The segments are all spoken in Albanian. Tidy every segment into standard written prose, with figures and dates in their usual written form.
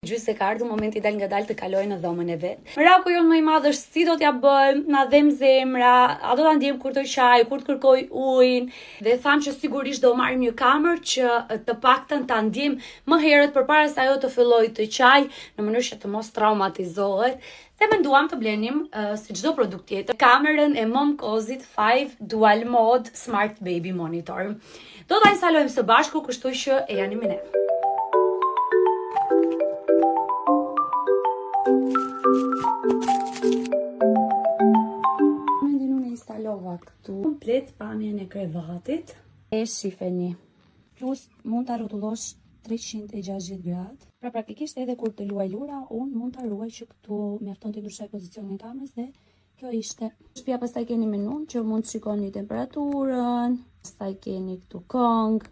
Gjysë se ka ardhur momenti dal nga dal të kaloj në dhomën e vet. Miraku jon më i madh është si do t'ja bëjmë, na dhem zemra, a do ta ndjem kur të qaj, kur të kërkoj ujin, dhe tham që sigurisht do marrim një kamer që të paktën ta ndjem më herët përpara se ajo të fillojë të qaj, në mënyrë që të mos traumatizohet. Dhe menduam të blenim si çdo produkt tjetër, kamerën e Momcozit 5 Dual Mode Smart Baby Monitor. Do ta instalojmë së bashku, kështu që e jani me ne. Instalova këtu komplet pamjen e krevatit. E shifeni. Plus mund ta rrotullosh 360 gradë. Pra praktikisht edhe kur të luaj lura, unë mund ta ruaj që këtu mjafton të ndryshoj pozicionin e kamerës dhe kjo ishte. Shtëpia pastaj keni menun që mund të shikoni temperaturën, pastaj keni këtu këngë.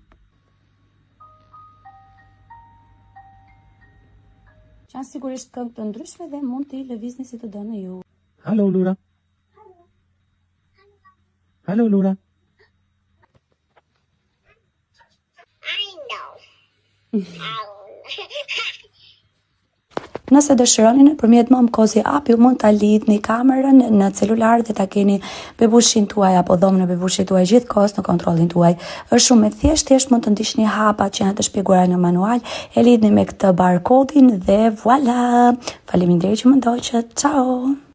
Që janë sigurisht këngë të ndryshme dhe mund t'i lëvizni si të doni ju. Halo Lura. Halo Lura. Nëse dëshironi nëpërmjet Momcozi app ju mund ta lidhni kamerën në celular dhe ta keni bebushin tuaj apo dhomën e bebushit tuaj gjithkohës në kontrollin tuaj. Është shumë e thjeshtë mund të ndiqni hapat që janë të shpjeguara në manual, e lidhni me këtë barkodin dhe voilà. Faleminderit që më ndoqët. Ciao.